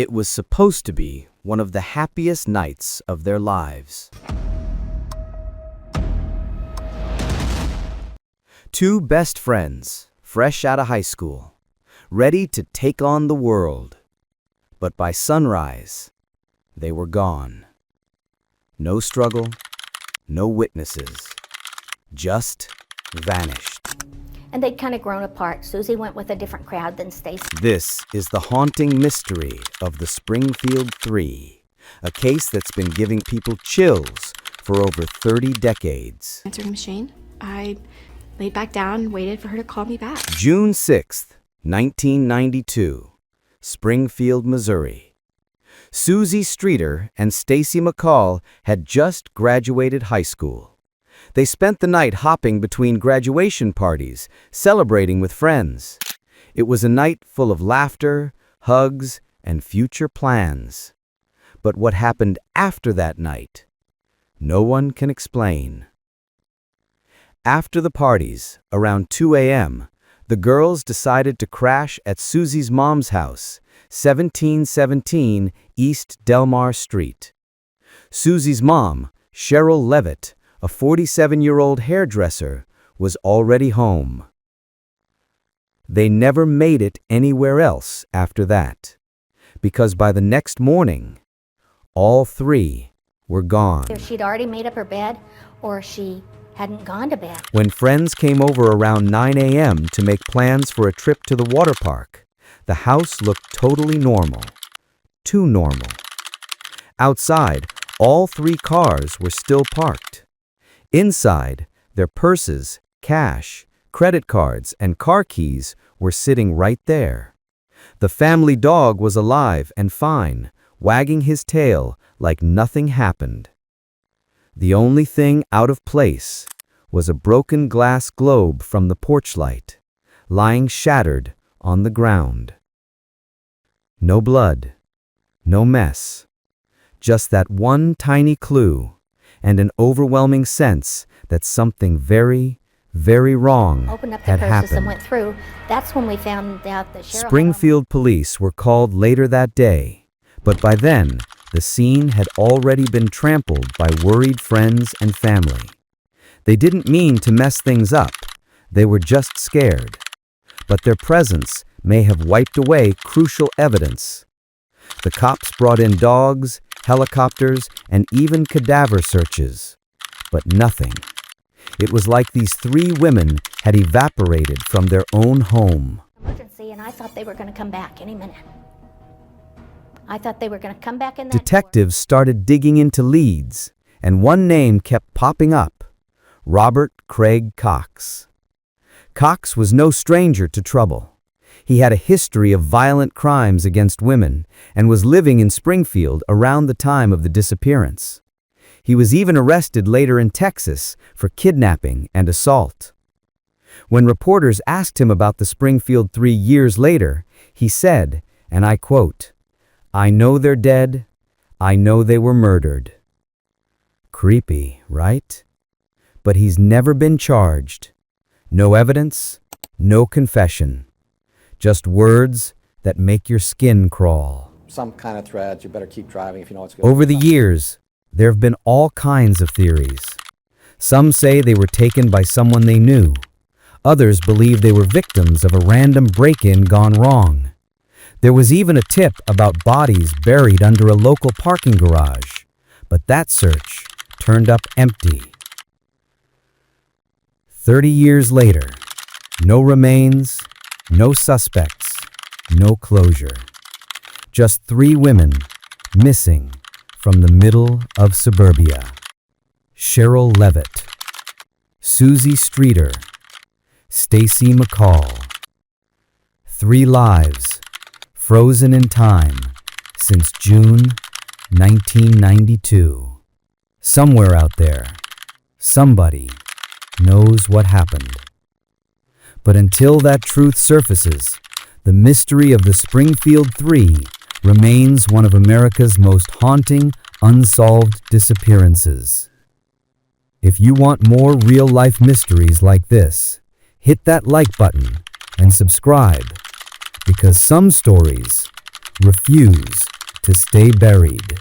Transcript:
It was supposed to be one of the happiest nights of their lives. Two best friends, fresh out of high school, ready to take on the world. But by sunrise, they were gone. No struggle, no witnesses, just vanished. And they'd kind of grown apart. Suzie went with a different crowd than Stacy. This is the haunting mystery of the Springfield Three, a case that's been giving people chills for over 30 decades. Answering machine. I laid back down, waited for her to call me back. June 6th, 1992, Springfield, Missouri. Suzie Streeter and Stacy McCall had just graduated high school. They spent the night hopping between graduation parties, celebrating with friends. It was a night full of laughter, hugs, and future plans. But what happened after that night, no one can explain. After the parties, around 2 a.m., the girls decided to crash at Suzie's mom's house, 1717 East Delmar Street. Suzie's mom, Sherrill Levitt, a 47-year-old hairdresser, was already home. They never made it anywhere else after that, because by the next morning, all three were gone. Either she'd already made up her bed, or she hadn't gone to bed. When friends came over around 9 a.m. to make plans for a trip to the water park, the house looked totally normal. Too normal. Outside, all three cars were still parked. Inside, their purses, cash, credit cards, and car keys were sitting right there. The family dog was alive and fine, wagging his tail like nothing happened. The only thing out of place was a broken glass globe from the porch light, lying shattered on the ground. No blood, no mess, just that one tiny clue and an overwhelming sense that something very, very wrong Opened up the had purses happened. and went through. That's when we found out that Sherrill Springfield police were called later that day, but by then, the scene had already been trampled by worried friends and family. They didn't mean to mess things up, they were just scared. But their presence may have wiped away crucial evidence. The cops brought in dogs, helicopters, and even cadaver searches. But nothing. It was like these three women had evaporated from their own home. emergency, and I thought they were going to come back any minute. I thought they were going to come back in that Detectives started digging into leads, and one name kept popping up: Robert Craig Cox. Cox was no stranger to trouble. He had a history of violent crimes against women and was living in Springfield around the time of the disappearance. He was even arrested later in Texas for kidnapping and assault. When reporters asked him about the Springfield Three years later, he said, and I quote, "I know they're dead. I know they were murdered." Creepy, right? But he's never been charged. No evidence, no confession. Just words that make your skin crawl. Some kind of threads, you better keep driving if you know what's going on. Over the years, there have been all kinds of theories. Some say they were taken by someone they knew. Others believe they were victims of a random break-in gone wrong. There was even a tip about bodies buried under a local parking garage, but that search turned up empty. 30 years later, no remains, no suspects, no closure. Just three women missing from the middle of suburbia. Sherrill Levitt, Suzie Streeter, Stacy McCall. 3 lives frozen in time since June 1992. Somewhere out there, somebody knows what happened. But until that truth surfaces, the mystery of the Springfield Three remains one of America's most haunting, unsolved disappearances. If you want more real-life mysteries like this, hit that like button and subscribe, because some stories refuse to stay buried.